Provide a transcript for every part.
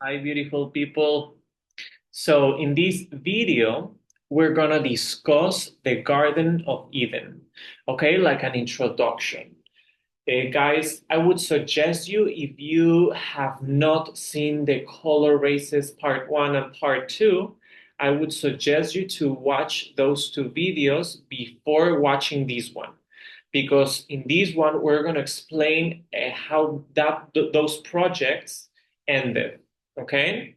Hi, beautiful people. So in this video, we're gonna discuss the Garden of Eden, okay? Like an introduction. Guys, I would suggest you, if you have not seen the Color Races Part 1 and Part 2, I would suggest you to watch those two videos before watching this one. Because in this one, we're gonna explain how those projects ended, okay?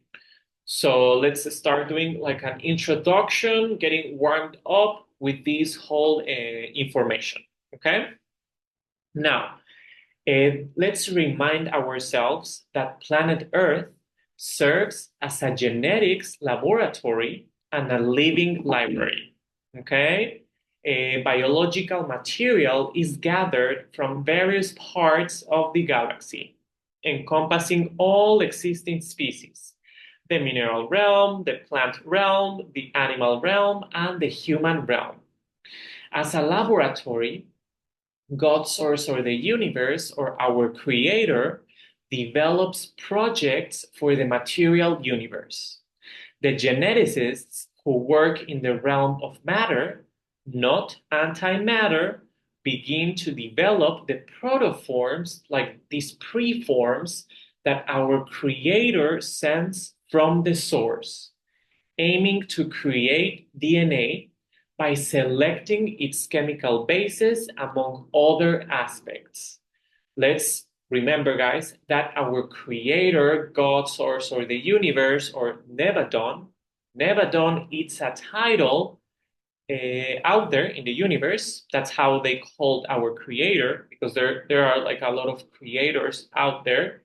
So let's start doing like an introduction, getting warmed up with this whole information. Okay. Now, let's remind ourselves that planet Earth serves as a genetics laboratory and a living library. Okay. Biological material is gathered from various parts of the galaxy, encompassing all existing species: the mineral realm, the plant realm, the animal realm, and the human realm. As a laboratory, God source or the universe or our creator develops projects for the material universe. The geneticists who work in the realm of matter, not antimatter, begin to develop the protoforms, like these preforms that our creator sends from the source, aiming to create DNA by selecting its chemical bases among other aspects. Let's remember, guys, that our creator, God, source, or the universe, or Nevadon, it's a title out there in the universe. That's how they called our creator, because there are like a lot of creators out there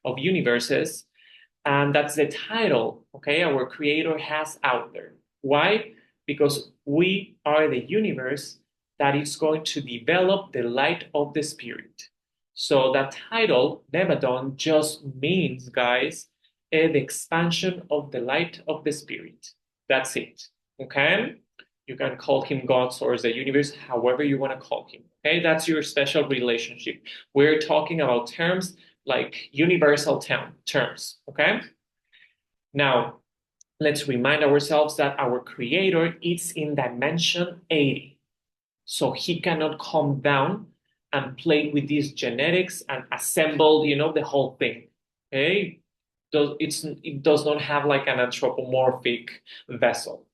of universes. And that's the title, okay, our creator has out there. Why? Because we are the universe that is going to develop the light of the spirit. So that title, Nevadon, just means, guys, the expansion of the light of the spirit. That's it, okay? You can call him God, source, the universe, however you want to call him, okay? That's your special relationship. We're talking about terms like universal terms, okay? Now, let's remind ourselves that our creator is in dimension 80. So he cannot come down and play with these genetics and assemble, the whole thing. Okay? It does not have like an anthropomorphic vessel.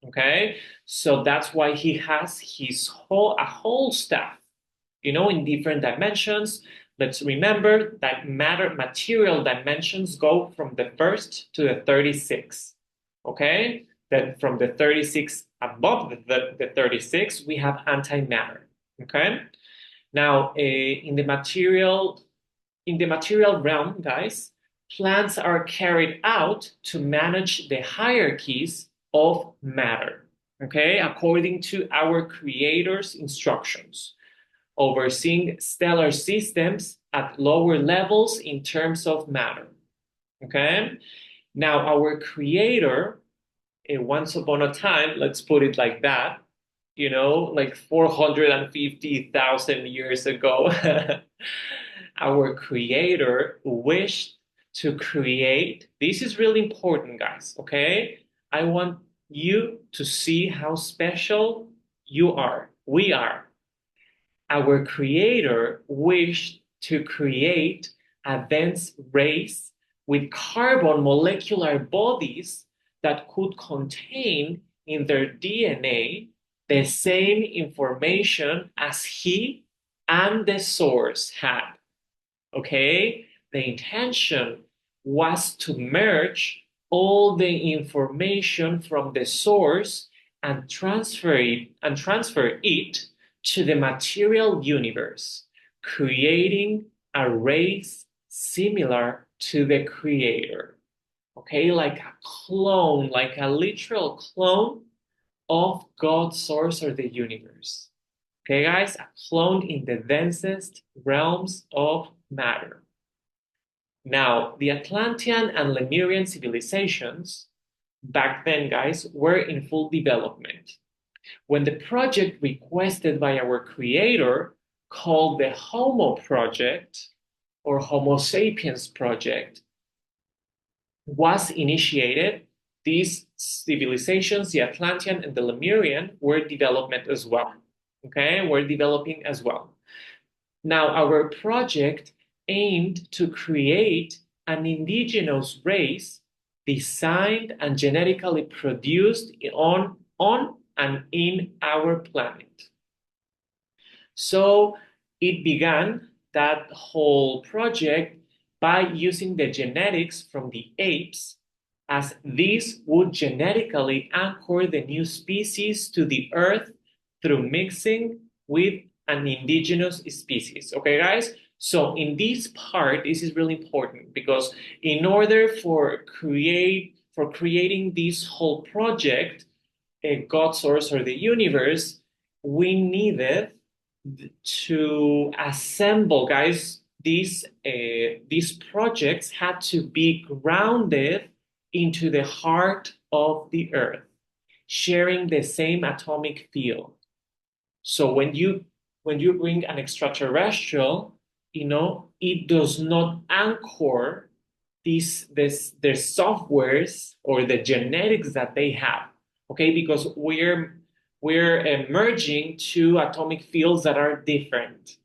Okay? So that's why he has a whole staff, in different dimensions. Let's remember that material dimensions go from the first to the 36. Okay? Then from the 36 above the 36, we have antimatter. Okay? Now, in the material realm, guys, plans are carried out to manage the hierarchies of matter. Okay? According to our creator's instructions, overseeing stellar systems at lower levels in terms of matter. Okay? Now, our creator, once upon a time, let's put it like that, like 450,000 years ago, our creator wished to create. This is really important, guys, okay? I want you to see how special you are. We are. Our creator wished to create a dense race with carbon molecular bodies that could contain in their DNA the same information as he and the source had. Okay? The intention was to merge all the information from the source and transfer it to the material universe, creating a race similar to the creator. Okay, like a clone, like a literal clone of God's source or the universe. Okay, guys, a clone in the densest realms of matter. Now, the Atlantean and Lemurian civilizations back then, guys, were in full development. When the project requested by our creator, called the Homo Project or Homo sapiens Project, was initiated, these civilizations, the Atlantean and the Lemurian, were development as well. Okay, were developing as well. Now, our project aimed to create an indigenous race designed and genetically produced on and in our planet. So it began that whole project by using the genetics from the apes, as these would genetically anchor the new species to the earth through mixing with an indigenous species. Okay, guys? So in this part, this is really important because in order for creating this whole project, a God source or the universe, we needed to assemble, guys. These projects had to be grounded into the heart of the earth, sharing the same atomic field. So when you bring an extraterrestrial, it does not anchor their softwares or the genetics that they have. Okay, because we're merging two atomic fields that are different.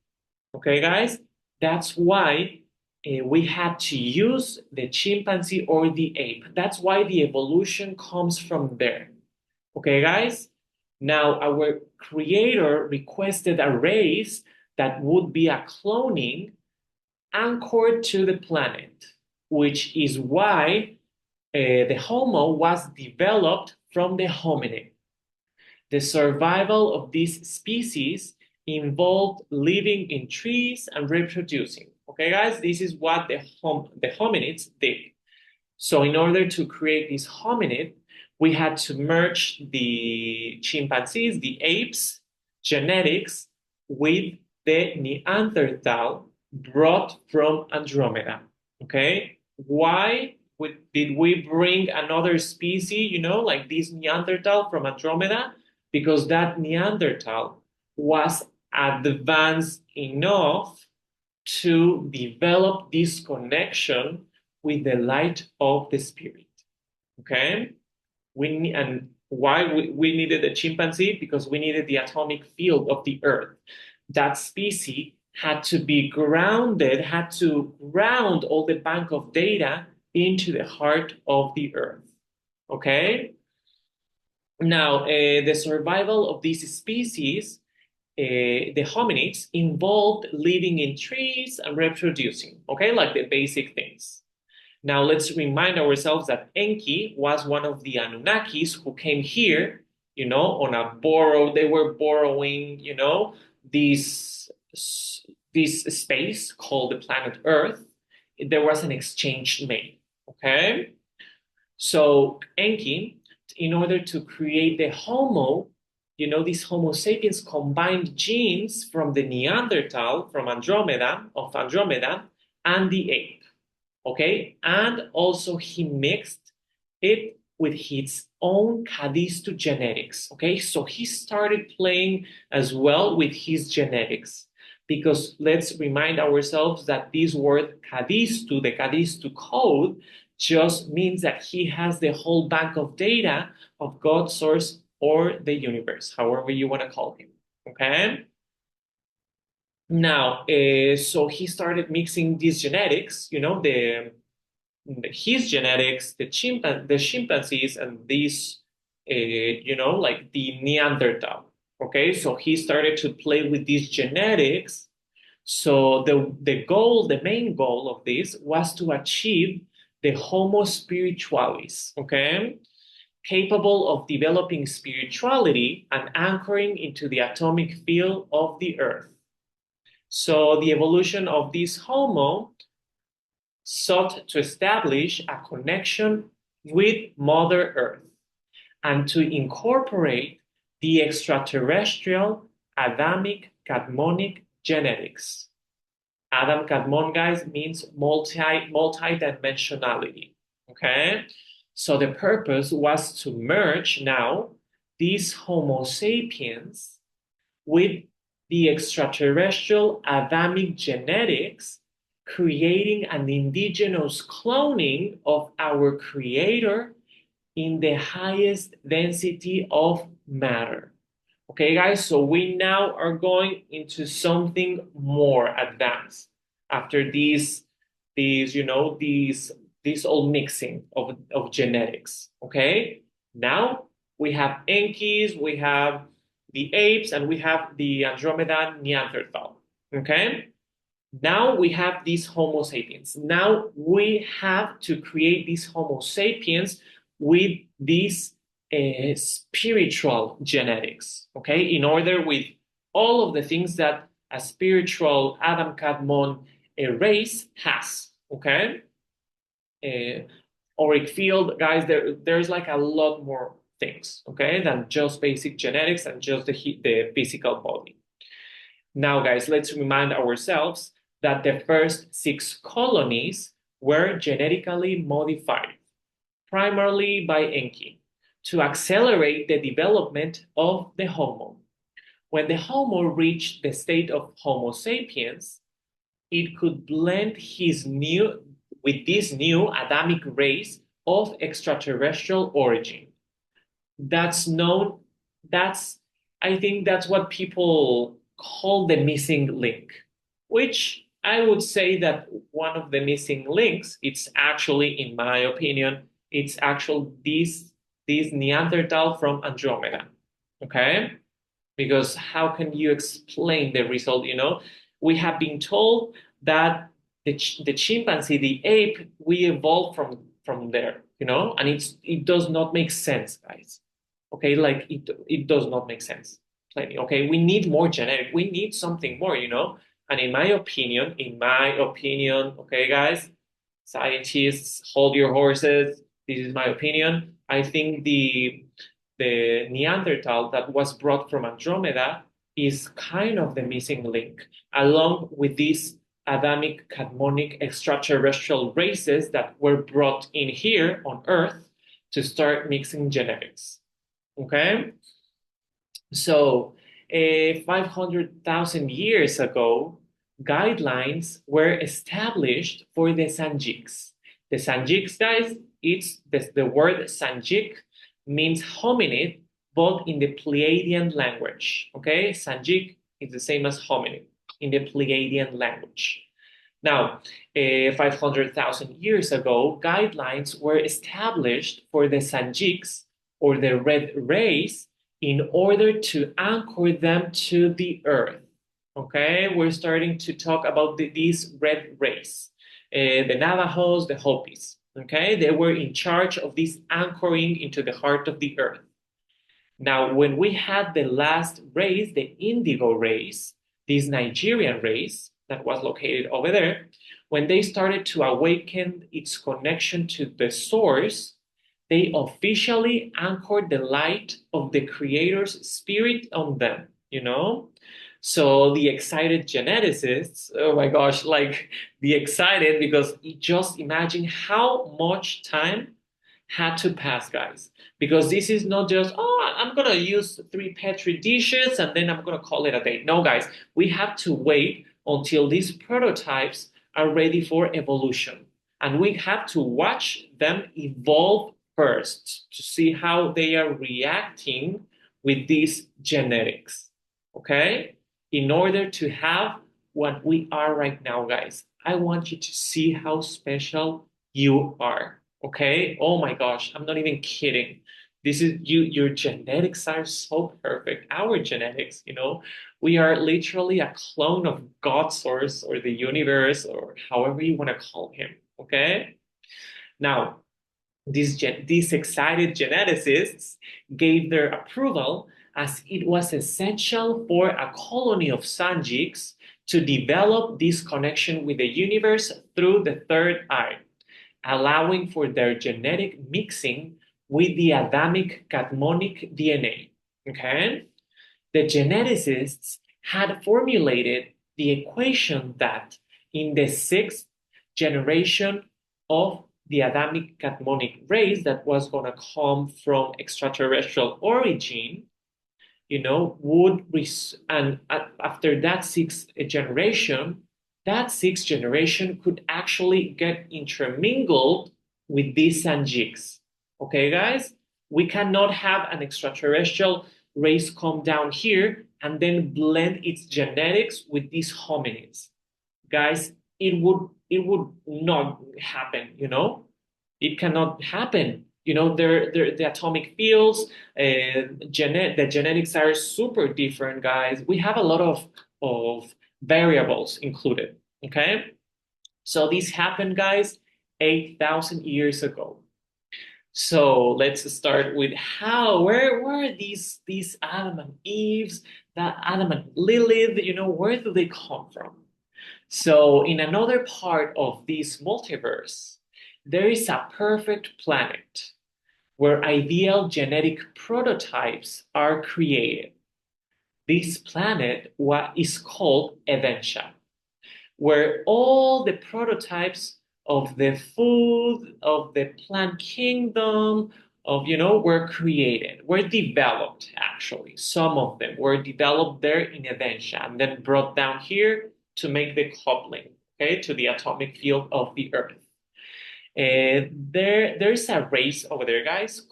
Okay, guys, that's why we had to use the chimpanzee or the ape. That's why the evolution comes from there. Okay, guys? Now, our creator requested a race that would be a cloning anchored to the planet, which is why the Homo was developed from the hominid. The survival of this species involved living in trees and reproducing. Okay, guys, this is what the hominids did. So in order to create this hominid, we had to merge the chimpanzees, the apes, genetics with the Neanderthal brought from Andromeda. Okay? Why did we bring another species, like this Neanderthal from Andromeda? Because that Neanderthal was advanced enough to develop this connection with the light of the spirit. Okay? And why we needed a chimpanzee? Because we needed the atomic field of the earth. That species had to be grounded, had to ground all the bank of data into the heart of the earth. Okay? Now, the survival of these species, the hominids, involved living in trees and reproducing, okay, like the basic things. Now, let's remind ourselves that Enki was one of the Anunnakis who came here, they were borrowing, this space called the planet Earth. There was an exchange made, okay? So Enki, in order to create the Homo, these Homo sapiens combined genes from the Neanderthal, from Andromeda, and the ape. Okay, and also he mixed it with his own Cadistu genetics. Okay, so he started playing as well with his genetics. Because let's remind ourselves that this word Cadistu, the Cadistu code, just means that he has the whole bank of data of God's source or the universe, however you want to call him. Okay? Now, so he started mixing these genetics, his genetics, the chimpanzees, and these, like the Neanderthal. Okay, so he started to play with these genetics. So the main goal of this was to achieve the Homo spiritualis. Okay, capable of developing spirituality and anchoring into the atomic field of the earth. So the evolution of this Homo sought to establish a connection with Mother Earth and to incorporate the extraterrestrial Adamic Cadmonic genetics. Adam Kadmon, guys, means multi-dimensionality. Okay? So the purpose was to merge now these Homo sapiens with the extraterrestrial Adamic genetics creating an indigenous cloning of our creator in the highest density of matter. Okay, guys, so we now are going into something more advanced after these all mixing of genetics. Okay, now we have Enki's, we have the apes, and we have the Andromeda Neanderthal. Okay, now we have these Homo sapiens. Now we have to create these Homo sapiens with these spiritual genetics, okay? In order with all of the things that a spiritual Adam Kadmon race has, okay? Auric field, guys, there's like a lot more things, okay, than just basic genetics and just the physical body. Now, guys, let's remind ourselves that the first 6 colonies were genetically modified, primarily by Enki, to accelerate the development of the Homo. When the Homo reached the state of Homo sapiens, it could blend with this new Adamic race of extraterrestrial origin. That's known, that's, I think that's what people call the missing link, which I would say that one of the missing links, it's actually, in my opinion, it's actually this Neanderthal from Andromeda. Okay? Because how can you explain the result? We have been told that the chimpanzee, the ape, we evolved from there, and it does not make sense, guys. Okay, like it does not make sense. Plenty. Okay, we need more genetic. We need something more, And in my opinion, okay, guys, scientists, hold your horses. This is my opinion. I think the Neanderthal that was brought from Andromeda is kind of the missing link, along with these Adamic, Cadmonic, extraterrestrial races that were brought in here on Earth to start mixing genetics. Okay? So, 500,000 years ago, guidelines were established for the Sanjiks. The Sanjiks, guys, it's the word Sanjik means hominid, but in the Pleiadian language. Okay? Sanjik is the same as hominid in the Pleiadian language. Now, 500,000 years ago, guidelines were established for the Sanjiks or the red race in order to anchor them to the earth. Okay, we're starting to talk about these red race, the Navajos, the Hopis. Okay, they were in charge of this anchoring into the heart of the earth. Now, when we had the last race, the Indigo race, this Nigerian race that was located over there, when they started to awaken its connection to the source, they officially anchored the light of the creator's spirit on them, So the excited geneticists, oh my gosh, like the excited, because just imagine how much time had to pass, guys. Because this is not just, I'm going to use 3 Petri dishes and then I'm going to call it a day. No, guys, we have to wait until these prototypes are ready for evolution. And we have to watch them evolve first to see how they are reacting with these genetics, okay? In order to have what we are right now, guys. I want you to see how special you are, okay? Oh my gosh, I'm not even kidding. This is you, your genetics are so perfect. Our genetics, we are literally a clone of God's source or the universe or however you want to call him, okay? Now, these excited geneticists gave their approval as it was essential for a colony of Sanjiks to develop this connection with the universe through the third eye, allowing for their genetic mixing with the Adamic Cadmonic DNA. Okay? The geneticists had formulated the equation that in the 6th generation of the Adamic Cadmonic race that was going to come from extraterrestrial origin, and after that 6th generation, that sixth generation could actually get intermingled with these Sanjiks. Okay, guys? We cannot have an extraterrestrial race come down here and then blend its genetics with these hominids. Guys, it would not happen, you know? It cannot happen. You know, the atomic fields, the genetics are super different, guys. We have a lot of variables included. Okay, so this happened, guys, 8,000 years ago. So let's start with where were these Adam and Eve's, that Adam and Lilith, you know, where do they come from? So in another part of this multiverse, there is a perfect planet where ideal genetic prototypes are created. This planet is called Edentia, where all the prototypes of the food, of the plant kingdom, were created, were developed actually. Some of them were developed there in Edentia and then brought down here to make the coupling, okay, to the atomic field of the Earth. There's a race over there, guys,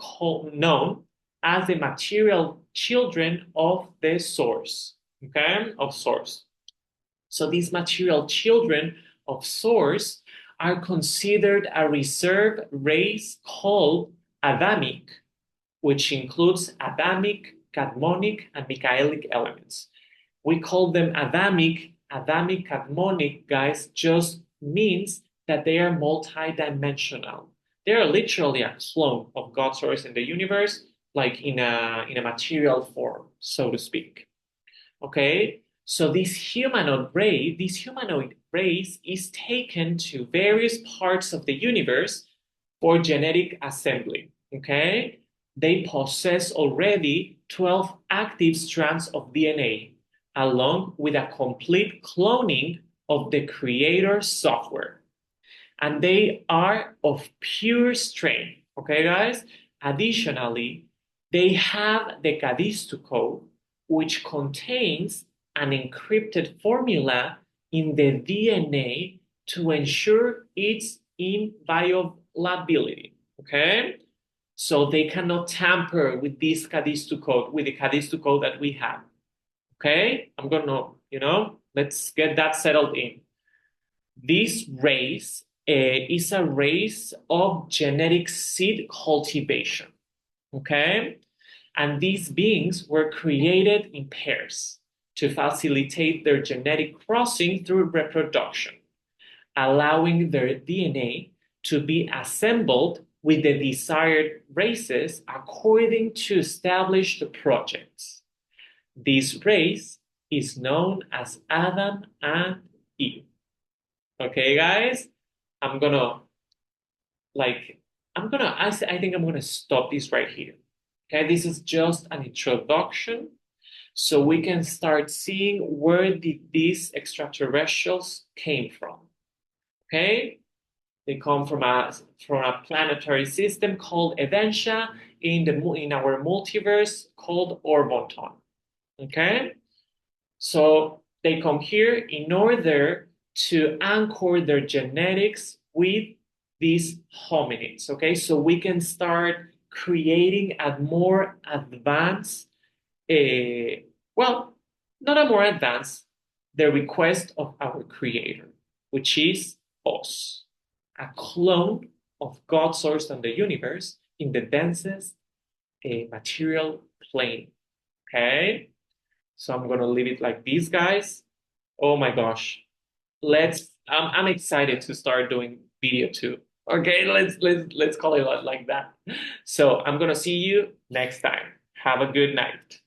known as the material children of the source, okay, of source. So these material children of source are considered a reserved race called Adamic, which includes Adamic, Cadmonic, and Michaelic elements. We call them Adamic, Cadmonic, guys, just means that they are multidimensional. They are literally a clone of God's source in the universe, like in a material form, so to speak. Okay, so this humanoid race is taken to various parts of the universe for genetic assembly. Okay, they possess already 12 active strands of DNA, along with a complete cloning of the creator software. And they are of pure strain. Okay, guys? Additionally, they have the Cadistu code, which contains an encrypted formula in the DNA to ensure its inviolability. Okay? So they cannot tamper with this Cadistu code, with the Cadistu code that we have. Okay? I'm gonna, let's get that settled in. This race is a race of genetic seed cultivation. Okay? And these beings were created in pairs to facilitate their genetic crossing through reproduction, allowing their DNA to be assembled with the desired races according to established projects. This race is known as Adam and Eve. Okay, guys? I think I'm gonna stop this right here. Okay, this is just an introduction so we can start seeing where these extraterrestrials came from. Okay, they come from a planetary system called Edentia in our multiverse called Orbonton. Okay, so they come here in order to anchor their genetics with these hominids. Okay, so we can start creating a more advanced, not a more advanced, the request of our creator, which is us, a clone of God's source and the universe in the densest material plane. Okay, so I'm gonna leave it like this, guys. Oh my gosh, I'm excited to start doing video too. Okay, let's call it like that. So I'm gonna see you next time. Have a good night.